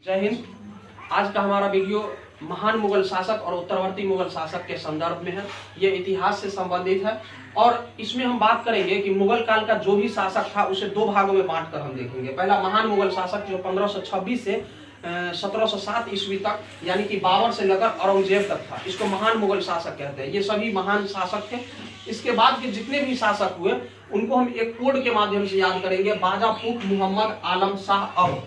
जय हिंद। आज का हमारा वीडियो महान मुगल शासक और उत्तरवर्ती मुगल शासक के संदर्भ में है। ये इतिहास से संबंधित है और इसमें हम बात करेंगे कि मुगल काल का जो भी शासक था उसे दो भागों में बांटकर हम देखेंगे। पहला महान मुगल शासक जो 1526 से 1707 ईस्वी तक यानी कि बाबर से लेकर औरंगजेब तक था, इसको महान मुगल शासक कहते हैं। ये सभी महान शासक थे। इसके बाद के जितने भी शासक हुए उनको हम एक कोड के माध्यम से याद करेंगे, बाजा फूक मोहम्मद आलम शाह अब।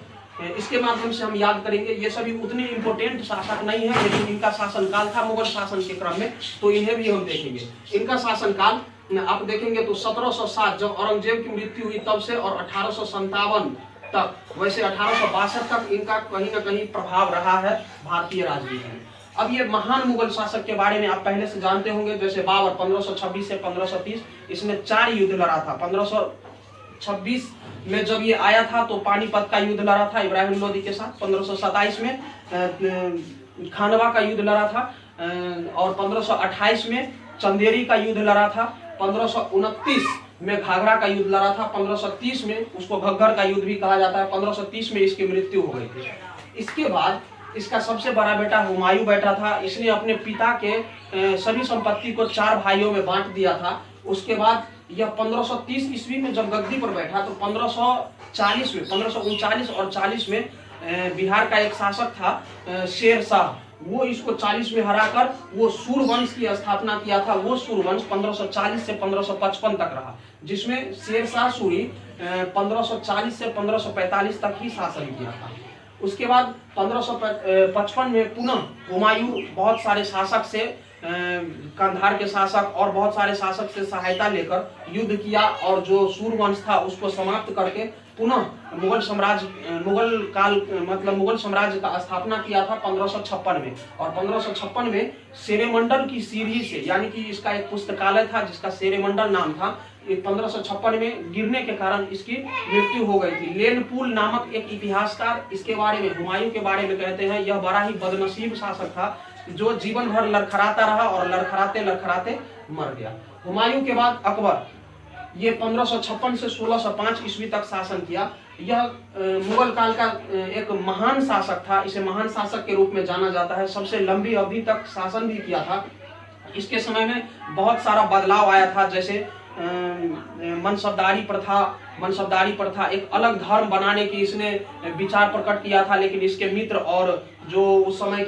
इसके माध्यम से हम याद करेंगे। ये सभी उतने इंपोर्टेंट शासक नहीं है, लेकिन इनका शासनकाल था मुगल शासन के क्रम में, तो इन्हें भी हम देखेंगे। इनका शासनकाल आप देखेंगे तो 1707 जब औरंगजेब की मृत्यु हुई तब से और 1857 तक, वैसे 1862 तक इनका कहीं ना कहीं प्रभाव रहा है भारतीय राजनीति में। अब ये महान मुगल शासक के बारे में आप पहले से जानते होंगे। जैसे बाबर 1526 से 1530, इसने 4 युद्ध लड़ा था। 1526 में जब ये आया था तो पानीपत का युद्ध लड़ा था इब्राहिम लोदी के साथ। 1527 में खानवा का युद्ध लड़ा था और 1528 में चंदेरी का युद्ध लड़ा था। 1529 में घाघरा का युद्ध लड़ा था। 1530 में उसको घग्गर का युद्ध भी कहा जाता है। 1530 में इसकी मृत्यु हो गई थी। इसके बाद इसका सबसे बड़ा बेटा हुमायूं बैठा था। इसने अपने पिता के सभी संपत्ति को 4 भाइयों में बांट दिया था। उसके बाद यह 1530 ईस्वी में जब गद्दी पर बैठा तो 1540 में 1539 और 40 में बिहार का एक शासक था शेर शाह, वो इसको 40 में हराकर वो सूर्यवंश की स्थापना किया था। वो सूर्यवंश 1540 से 1555 तक रहा, जिसमें शेर शाह सूरी 1540 से 1545 तक ही शासन किया था। उसके बाद 1555 में पुनः हुमायूं बहुत सारे शासक से कंधार के शासक और बहुत सारे शासक से सहायता लेकर युद्ध किया और जो सूर्यवंश था उसको समाप्त करके पुनः मुगल साम्राज्य का स्थापना किया था 1556 में। और 1556 में शेरेमंडल की सीढ़ी से, यानी कि इसका एक पुस्तकालय था जिसका शेरेमंडल नाम था, 1556 में गिरने के कारण इसकी मृत्यु हो गई थी। लेनपुल नामक एक इतिहासकार इसके बारे में, हुमायूं के बारे में कहते हैं, यह बड़ा ही बदनसीब शासक था जो जीवन भर लड़खड़ाता रहा और लड़खड़ाते लड़खड़ाते मर गया। हुमायूं के बाद अकबर, ये 1556 से 1605 ईस्वी तक शासन किया। यह मुगल काल का एक महान शासक था। इसे महान शासक के रूप में जाना जाता है। सबसे लंबी अवधि तक शासन भी किया था। इसके समय में बहुत सारा बदलाव आया था, जैसे मनसबदारी प्रथा एक अलग धर्म बनाने की इसने विचार प्रकट किया था, लेकिन इसके मित्र और जो उस समय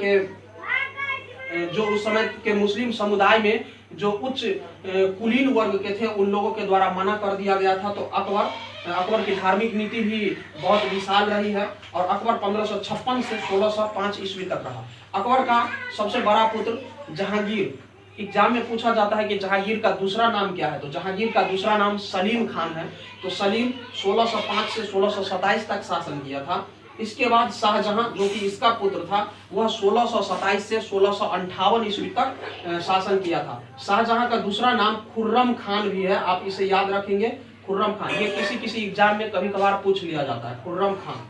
के मुस्लिम समुदाय में जो उच्च कुलीन वर्ग के थे उन लोगों के द्वारा मना कर दिया गया था। तो अकबर की धार्मिक नीति भी बहुत विशाल रही है और अकबर 1556 से 1605 ईस्वी तक रहा। अकबर का सबसे बड़ा पुत्र जहांगीर, एग्जाम में पूछा जाता है कि जहांगीर का दूसरा नाम क्या है, तो जहांगीर का दूसरा नाम सलीम खान है। तो सलीम 1605 से 1627 तक शासन किया था। इसके बाद शाहजहां, जो कि इसका पुत्र था, वह 1627 से 1658 ईस्वी तक शासन किया था। शाहजहां का दूसरा नाम खुर्रम खान भी है, आप इसे याद रखेंगे, खुर्रम खान। ये किसी एग्जाम में कभी कभार पूछ लिया जाता है, खुर्रम खान।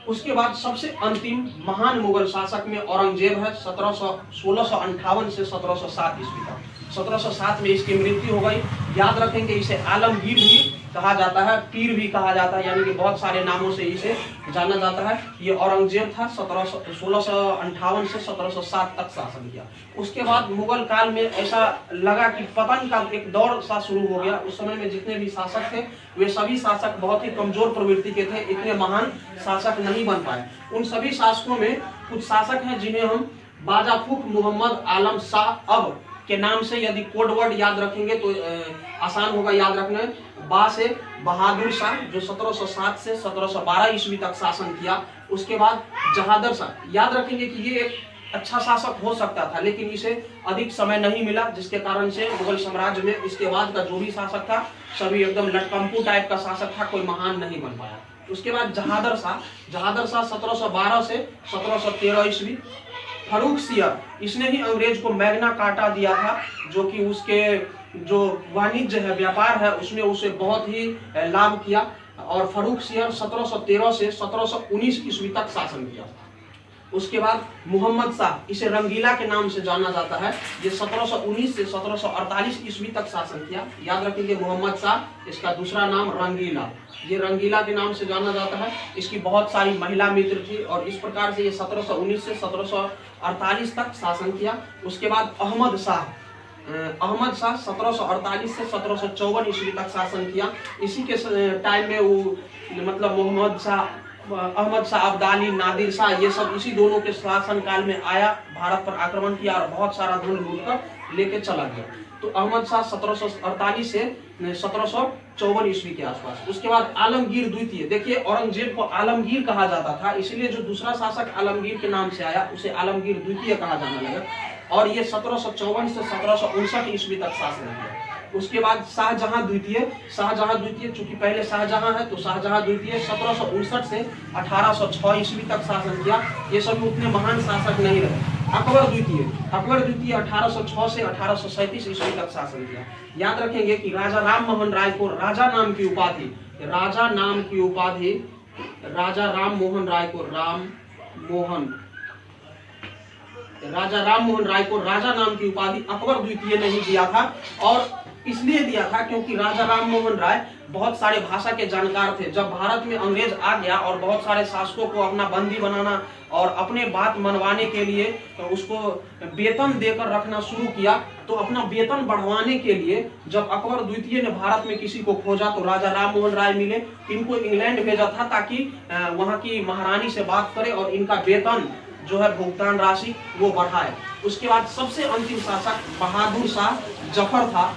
उसके बाद सबसे अंतिम महान मुगल शासक में औरंगजेब है, 1658 से 1707 ईस्वी तक। 1707 में इसकी मृत्यु हो गई। याद रखेंगे इसे आलमगीर भी कहा जाता है, पीर भी कहा जाता है, यानी कि बहुत सारे नामों से इसे जाना जाता है। ये औरंगजेब था, 1658 से 1707 तक शासन किया। उसके बाद मुगल काल में ऐसा लगा कि पतन का एक दौर सा शुरू हो गया। उस समय में जितने भी शासक थे वे सभी शासक बहुत ही कमजोर प्रवृत्ति के थे, इतने महान शासक नहीं बन पाए। उन सभी शासकों में कुछ शासक हैं जिन्हें हम बाजा फूक मोहम्मद आलम शाह अब के नाम से यदि कोड वर्ड याद रखेंगे तो आसान होगा याद रखना। बा से बहादुर शाह, जो 1707 से 1712 ईस्वी तक शासन किया। उसके बाद जहादर शाह, याद रखेंगे कि ये एक अच्छा शासक हो सकता था, लेकिन इसे अधिक समय नहीं मिला, जिसके कारण से मुगल साम्राज्य में इसके बाद का जो भी शासक था सभी एकदम लटकंपू टाइप का शासक था, कोई महान नहीं बन पाया। उसके बाद जहादर शाह 1712 से 1713 ईस्वी। फरूख सियर, इसने ही अंग्रेज को मैग्ना कार्टा दिया था, जो कि उसके जो वाणिज्य है, व्यापार है, उसमें उसे बहुत ही लाभ किया। और फरूख सियर 1713 से 1719 ईस्वी तक शासन किया। उसके बाद मोहम्मद शाह, इसे रंगीला के नाम से जाना जाता है। ये 1719 से 1748 ईस्वी तक शासन किया। याद रखेंगे मोहम्मद शाह, इसका दूसरा नाम रंगीला, ये रंगीला के नाम से जाना जाता है। इसकी बहुत सारी महिला मित्र थी और इस प्रकार से ये 1719 से 1748 तक शासन किया। उसके बाद अहमद शाह 1748 से 1754 ईस्वी तक शासन किया। इसी के टाइम में वो मतलब मोहम्मद शाह, अहमद शाह अब्दाली, नादिर शाह, ये सब इसी दोनों के शासन काल में आया, भारत पर आक्रमण किया और बहुत सारा धन लूट कर लेके चला गया। तो अहमद शाह 1748 से 1754 ईस्वी के आसपास। उसके बाद आलमगीर द्वितीय, देखिए औरंगजेब को आलमगीर कहा जाता था, इसलिए जो दूसरा शासक आलमगीर के नाम से आया उसे आलमगीर द्वितीय कहा जाने लगा और ये 1754 से 1759 ईस्वी तक शासन किया। उसके बाद शाहजहां द्वितीय, चूंकि पहले शाहजहां है तो शाहजहां द्वितीय 1759 से 1806 ईस्वी तक शासन किया। ये सब उतने महान शासक नहीं रहे। अकबर द्वितीय 1806 से 1837 ईस्वी तक शासन किया। याद रखेंगे कि राजा राम मोहन राय को राजा राम मोहन राय को राजा राम मोहन राय को राजा नाम की उपाधि अकबर द्वितीय ने ही दिया था। और इसलिए दिया था क्योंकि राजा राम मोहन राय बहुत सारे भाषा के जानकार थे। जब भारत में अंग्रेज आ गया और बहुत सारे शासकों को अपना बंदी बनाना और अपने बात मनवाने के लिए तो उसको वेतन देकर रखना शुरू किया, तो अपना वेतन बढ़वाने के लिए जब अकबर द्वितीय ने भारत में किसी को खोजा तो राजा राम मोहन राय मिले। इनको इंग्लैंड भेजा था ताकि वहां की महारानी से बात करे और इनका वेतन जो है भुगतान राशि वो बढ़ाए। उसके बाद सबसे अंतिम शासक बहादुर शाह जफर था।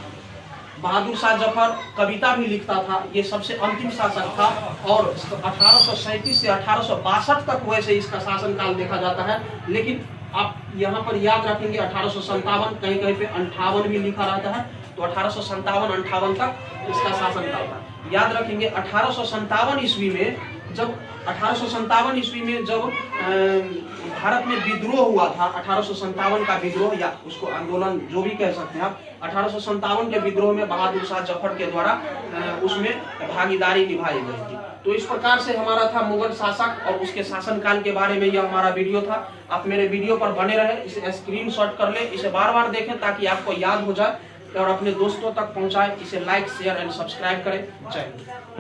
बहादुर शाह जफर कविता भी लिखता था, ये सबसे अंतिम शासक था और 1837 से 1862 तक वैसे इसका शासनकाल देखा जाता है। लेकिन आप यहाँ पर याद रखेंगे 1857, कहीं कहीं पे 58 भी लिखा रहता है, तो 1857-58 तक इसका शासनकाल था। याद रखेंगे 1857 ईस्वी में जब भारत में विद्रोह हुआ था, 1857 का विद्रोह या उसको आंदोलन जो भी कह सकते हैं आप, 1857 के विद्रोह में बहादुर शाह जफर के द्वारा उसमें भागीदारी निभाई गई थी। तो इस प्रकार से हमारा था मुगल शासक और उसके शासनकाल के बारे में यह हमारा वीडियो था। आप मेरे वीडियो पर बने रहे, इसे स्क्रीनशॉट कर ले, इसे बार बार देखें ताकि आपको याद हो जाए और अपने दोस्तों तक पहुंचाएं। इसे लाइक, शेयर एंड सब्सक्राइब करें। जय हिंद।